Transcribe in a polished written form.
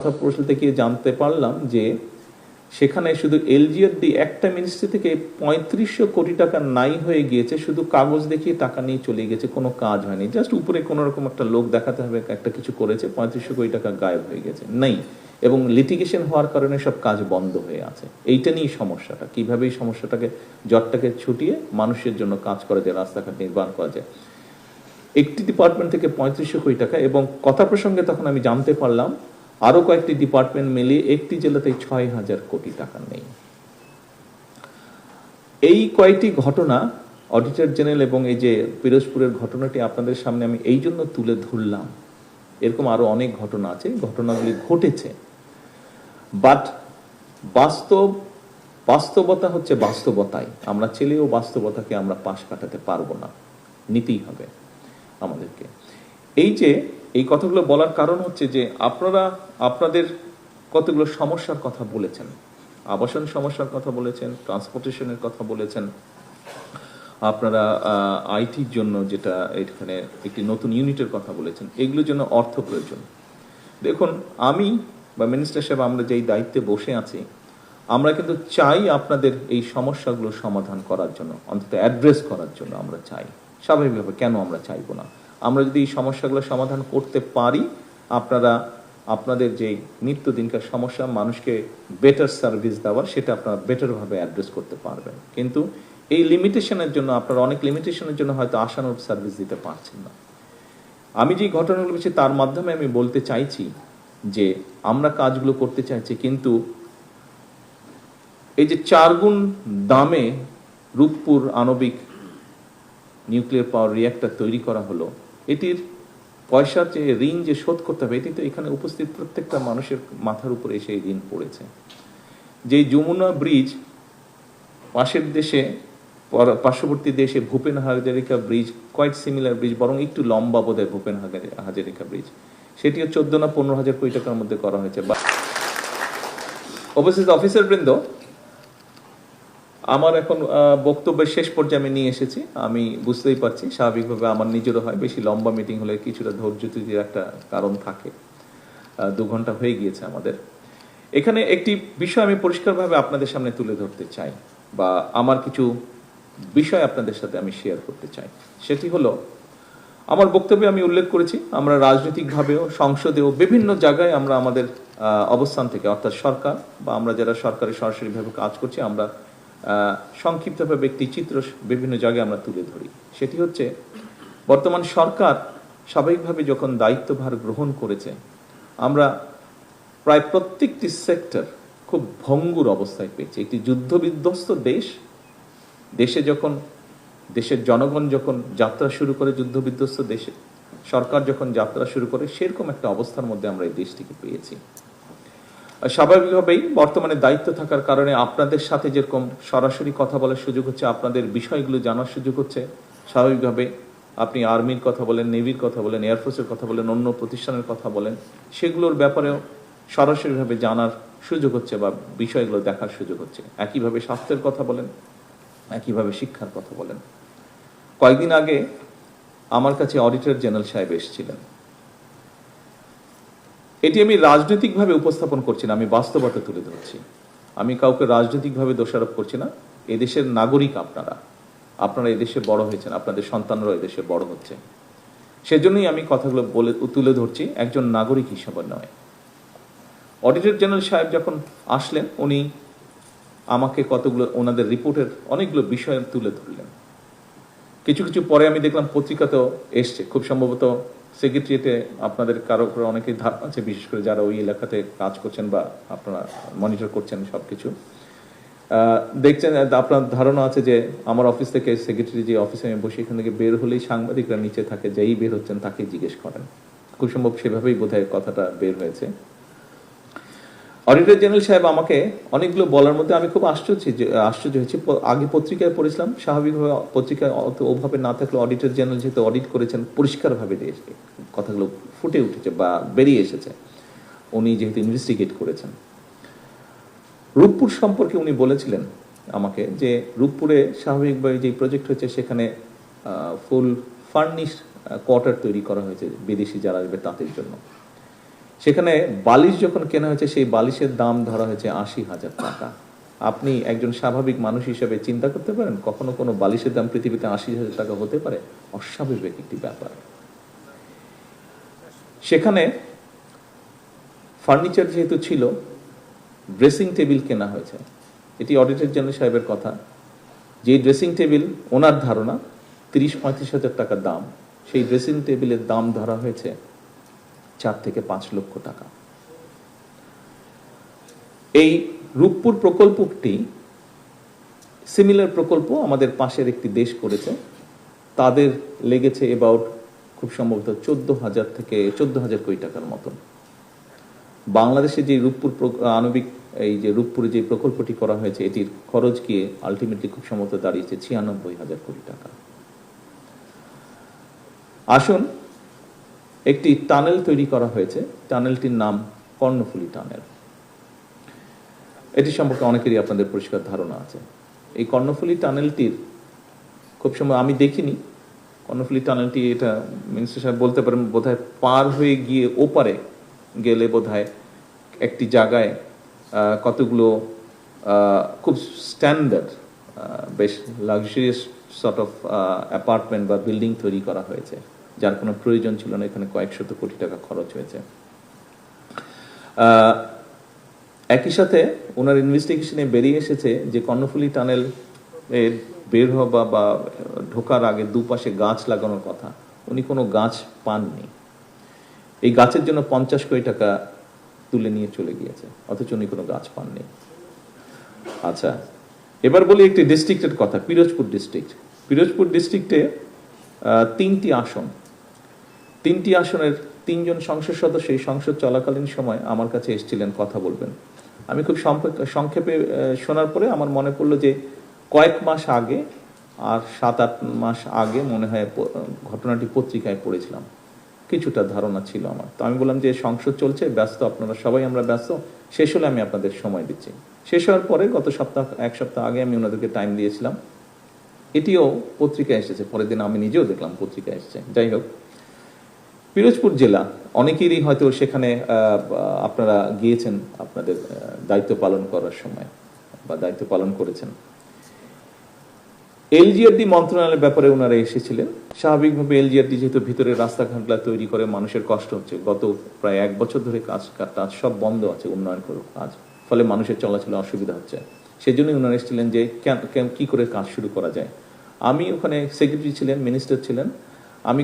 কথা প্রশ্নতে গিয়ে জানতে পারলাম যে সেখানে শুধু এলজিআরডি একটা মিনিস্ট্রি থেকে ৩৫০০ কোটি টাকা নাই হয়ে গিয়েছে, শুধু কাগজ দেখিয়ে টাকা নিয়ে চলে গেছে, কোনো কাজ হয়নি, জাস্ট উপরে কোনো রকম একটা লোক দেখাতে হবে একটা কিছু করেছে, ৩৫০০ কোটি টাকা গায়েব হয়ে গেছে নেই। এবং লিটিগেশন হওয়ার কারণে সব কাজ বন্ধ হয়ে আছে। এইটা নিয়েই সমস্যাটা, কিভাবে এই সমস্যাটাকে জটটাকে ছুটিয়ে মানুষের জন্য কাজ করা যায়, রাস্তাঘাট নির্মাণ করা যায়। একটি ডিপার্টমেন্ট থেকে ৩৫০০ কোটি টাকা, এবং কথা প্রসঙ্গে তখন আমি জানতে পারলাম আরো কয়েকটি ডিপার্টমেন্ট মিলিয়ে একটি জেলাতে ৬,০০০ কোটি টাকা নেই। এই কয়েকটি ঘটনা অডিটর জেনারেল এবং এই যে পিরোজপুরের ঘটনাটি আপনাদের সামনে আমি এই জন্য তুলে ধরলাম। এরকম আরো অনেক ঘটনা আছে, ঘটনাগুলি ঘটেছে, বাট বাস্তবতা হচ্ছে বাস্তবতাই। আমরা ছেলেও বাস্তবতাকে আমরা পাশ কাটাতে পারবো না, নিতেই হবে আমাদেরকে। এই কথাগুলো বলার কারণ হচ্ছে যে আপনারা আপনাদের কতগুলো সমস্যার কথা বলেছেন, আবাসন সমস্যার কথা বলেছেন, ট্রান্সপোর্টেশনের কথা বলেছেন, আপনারা আইটির জন্য যেটা এখানে একটি নতুন ইউনিটের কথা বলেছেন, এগুলোর জন্য অর্থ প্রয়োজন। দেখুন, আমি বা মিনিস্টার সাহেব আমরা যেই দায়িত্বে বসে আছি, আমরা কিন্তু চাই আপনাদের এই সমস্যাগুলো সমাধান করার জন্য, অন্তত অ্যাড্রেস করার জন্য আমরা চাই। স্বাভাবিকভাবে কেন আমরা চাইবো না? আমরা যদি এই সমস্যাগুলো সমাধান করতে পারি, আপনাদের যে নিত্যদিনকার সমস্যা, মানুষকে বেটার সার্ভিস দেওয়ার, সেটা আপনারা বেটারভাবে অ্যাড্রেস করতে পারবেন। কিন্তু এই লিমিটেশনের জন্য, আপনারা অনেক লিমিটেশনের জন্য হয়তো আশানুরূপ সার্ভিস দিতে পারছেন না। আমি যে ঘটনাগুলো বলছি তার মাধ্যমে আমি বলতে চাইছি যে আমরা কাজগুলো করতে চাইছি, কিন্তু এই যে 4 গুণ দামে রূপপুর আণবিক নিউক্লিয়ার পাওয়ার রিঅ্যাক্টর তৈরি করা হলো, এটির পয়সার যে ঋণ যে শোধ করতে হবে, এটি তো এখানে উপস্থিত প্রত্যেকটা মানুষের মাথার উপরে এসে ঋণ পড়েছে। যে যমুনা ব্রিজ পাশের দেশে, পার্শ্ববর্তী দেশে Bhupen Hazarika bridge, quite similar bridge, বরং একটু লম্বা বোধ হয় ভূপেন হাজারিকা ব্রিজ, সেটিও 14 না 15,000 কোটি টাকার মধ্যে করা হয়েছে। অবশেষ অফিসার বৃন্দ, আমার এখন বক্তব্যের শেষ পর্যায়ে আমি নিয়ে এসেছি। আমি বুঝতেই পারছি, স্বাভাবিকভাবে আমার নিজেরও হয়, বেশি লম্বা মিটিং হলে কিছুটা ধৈর্যচ্যুতির একটা কারণ থাকে। 2 ঘন্টা হয়ে গিয়েছে আমাদের। এখানে একটি বিষয় আমি পরিষ্কারভাবে আপনাদের সামনে তুলে ধরতে চাই, বা আমার কিছু বিষয় আপনাদের সাথে আমি শেয়ার করতে চাই। সেটি হলো, আমার বক্তব্যে আমি উল্লেখ করেছি, আমরা রাজনৈতিকভাবেও, সংসদেও, বিভিন্ন জায়গায় আমরা আমাদের অবস্থান থেকে, অর্থাৎ সরকার বা আমরা যারা সরকারে সরাসরিভাবে কাজ করছি, আমরা সংক্ষিপ্তভাবে একটি চিত্র বিভিন্ন জায়গায় আমরা তুলে ধরি। সেটি হচ্ছে, বর্তমান সরকার স্বাভাবিকভাবে যখন দায়িত্বভার গ্রহণ করেছে, আমরা প্রায় প্রত্যেকটি সেক্টর খুব ভঙ্গুর অবস্থায় পেয়েছি। একটি যুদ্ধবিধ্বস্ত দেশে যখন দেশের জনগণ যখন যাত্রা শুরু করে, যুদ্ধবিধ্বস্ত দেশে সরকার যখন যাত্রা শুরু করে, সেরকম একটা অবস্থার মধ্যে আমরা এই দেশটিকে পেয়েছি। স্বাভাবিকভাবেই বর্তমানে দায়িত্ব থাকার কারণে আপনাদের সাথে যেরকম সরাসরি কথা বলার সুযোগ হচ্ছে, আপনাদের বিষয়গুলো জানার সুযোগ হচ্ছে, স্বাভাবিকভাবে আপনি আর্মির কথা বলেন, নেভির কথা বলেন, এয়ারফোর্সের কথা বলেন, অন্য প্রতিষ্ঠানের কথা বলেন, সেগুলোর ব্যাপারেও সরাসরিভাবে জানার সুযোগ হচ্ছে বা বিষয়গুলো দেখার সুযোগ হচ্ছে। একইভাবে স্বাস্থ্যের কথা বলেন, একইভাবে শিক্ষার কথা বলেন। কয়েকদিন আগে আমার কাছে অডিটর জেনারেল সাহেব এসেছিলেন। এটি আমি রাজনৈতিকভাবে উপস্থাপন করছি না, আমি বাস্তবতা তুলে ধরছি। আমি কাউকে রাজনৈতিকভাবে দোষারোপ করছি না। এদেশের নাগরিক আপনারা এদেশে বড় হয়েছেন, আপনাদের সন্তানরাও এদেশে বড় হচ্ছে, সেজন্যই আমি কথাগুলো তুলে ধরছি, একজন নাগরিক হিসাবে নয়। অডিটর জেনারেল সাহেব যখন আসলেন, উনি আমাকে ওনাদের রিপোর্টের অনেকগুলো বিষয় তুলে ধরলেন। কিছু পরে আমি দেখলাম পত্রিকাতেও এসছে, খুব সম্ভবত সেক্রেটারিয়েটে আপনাদের কারো উপরে অনেকেই ধারণা আছে, বিশেষ করে যারা ওই এলাকাতে কাজ করছেন বা আপনারা মনিটর করছেন সবকিছু দেখছেন, আপনার ধারণা আছে যে আমার অফিস থেকে সেক্রেটারি যে অফিসে আমি বসে, এখান থেকে বের হলেই সাংবাদিকরা নিচে থাকে, যেই বের হচ্ছেন তাকে জিজ্ঞেস করেন। খুব সম্ভব সেভাবেই বোধহয় কথাটা বের হয়েছে। অডিটর জেনারেল সাহেব আমাকে অনেকগুলো বলার মধ্যে আমি খুব আশ্চর্য হয়েছি। আগে পত্রিকায় পড়েছিলাম, স্বাভাবিকভাবে পত্রিকায় ওভাবে না থাকলে অডিটর জেনারেল যেহেতু অডিট করেছেন, পরিষ্কারভাবে কথাগুলো ফুটে উঠেছে বা বেরিয়ে এসেছে, উনি যেহেতু ইনভেস্টিগেট করেছেন। রূপপুর সম্পর্কে উনি বলেছিলেন আমাকে যে রূপপুরে স্বাভাবিকভাবে যে প্রজেক্ট হয়েছে, সেখানে ফুল ফার্নিশ কোয়ার্টার তৈরি করা হয়েছে বিদেশি যারা আসবে তাদের জন্য। সেখানে বালিশ যখন কেনা হয়েছে সেই বালিশের দাম ধরা হয়েছে ৮০,০০০ টাকা। আপনি একজন স্বাভাবিক মানুষ হিসেবে চিন্তা করতে পারেন কখনো কোনো বালিশের দাম পৃথিবীতে ৮০,০০০ টাকা হতে পারে? অস্বাভাবিক একটি ব্যাপার। সেখানে ফার্নিচার যেহেতু ছিল, ড্রেসিং টেবিল কেনা হয়েছে। এটি অডিটর জেনারেল সাহেবের কথা, যে ড্রেসিং টেবিল ওনার ধারণা ৩০-৩৫,০০০ টাকা দাম, সেই ড্রেসিং টেবিলের দাম ধরা হয়েছে ৪ থেকে ৫ লক্ষ টাকা। এই রূপপুর প্রকল্পটি সিমিলার প্রকল্প আমাদের পাশের একটি দেশ করেছে, তাদের লেগেছে অ্যাবাউট খুব সম্ভবত ১৪,০০০ থেকে ১৪,০০০ কোটি টাকার মতন। বাংলাদেশে যে রূপপুর আণবিক এই যে রূপপুরে যে প্রকল্পটি করা হয়েছে এটির খরচ গিয়ে আলটিমেটলি খুব সম্ভবত দাঁড়িয়েছে ৯৬,০০০ কোটি টাকা। আসুন, একটি টানেল তৈরি করা হয়েছে, টানেলটির নাম কর্ণফুলী টানেল। এটি সম্পর্কে অনেকেরই আপনাদের পরিষ্কার ধারণা আছে। এই কর্ণফুলী টানেলটির খুব সময় আমি দেখিনি, কর্ণফুলী টানেলটি এটা মিনিস্টার সাহেব বলতে পারেন বোধহয় পার হয়ে গিয়ে ওপারে গেলে বোধহয় একটি জায়গায় কতগুলো খুব স্ট্যান্ডার্ড বেশ লাক্সারিয়াস সর্ট অফ অ্যাপার্টমেন্ট বা বিল্ডিং তৈরি করা হয়েছে, যার কোনো প্রয়োজন ছিল না। এখানে কয়েক শত কোটি টাকা খরচ হয়েছে। একই সাথে ওনার ইনভেস্টিগেশনে বেরিয়ে এসেছে যে কর্ণফুলী টানেল বের হওয়া বা ঢোকার আগে দুপাশে গাছ লাগানোর কথা, উনি কোনো গাছ পাননি। এই গাছের জন্য ৫০ কোটি টাকা তুলে নিয়ে চলে গিয়েছে, অথচ উনি কোনো গাছ পাননি। আচ্ছা, এবার বলি একটি ডিস্ট্রিক্টের কথা, পিরোজপুর ডিস্ট্রিক্ট। পিরোজপুর ডিস্ট্রিক্টে ৩টি আসন, ৩টি আসনের ৩ জন সংসদ সদস্য এই সংসদ চলাকালীন সময় আমার কাছে এসেছিলেন কথা বলবেন। আমি খুব সংক্ষেপে শোনার পরে আমার মনে পড়লো যে কয়েক মাস আগে আর ৭-৮ মাস আগে মনে হয় ঘটনাটি পত্রিকায় পড়েছিলাম, কিছুটা ধারণা ছিল আমার। তো আমি বললাম যে সংসদ চলছে, ব্যস্ত আপনারা সবাই, আমরা ব্যস্ত, শেষ হলে আমি আপনাদের সময় দিচ্ছি। শেষ হওয়ার পরে গত এক সপ্তাহ আগে আমি ওনাদেরকে টাইম দিয়েছিলাম, এটিও পত্রিকায় এসেছে, পরের দিন আমি নিজেও দেখলাম পত্রিকায় এসেছে। যাই হোক, পিরোজপুর জেলা অনেকেরই হয়তো সেখানে আপনারা গিয়েছেন আপনাদের দায়িত্ব পালন করার সময় বা দায়িত্ব পালন করেছেন। এলজিআরডি মন্ত্রণালয়ের ব্যাপারে ওনারা এসেছিলেন। স্বাভাবিকভাবে এলজিআরডি যেহেতু ভিতরে রাস্তাঘাটগুলো তৈরি করে মানুষের কষ্ট হচ্ছে, গত প্রায় ১ বছর ধরে কাজ সব বন্ধ আছে, উন্নয়ন কাজ, ফলে মানুষের চলাচলে অসুবিধা হচ্ছে। সেই জন্যই ওনারা এসেছিলেন যে কি করে কাজ শুরু করা যায়। আমি ওখানে সেক্রেটারি ছিলেন, মিনিস্টার ছিলেন, আমি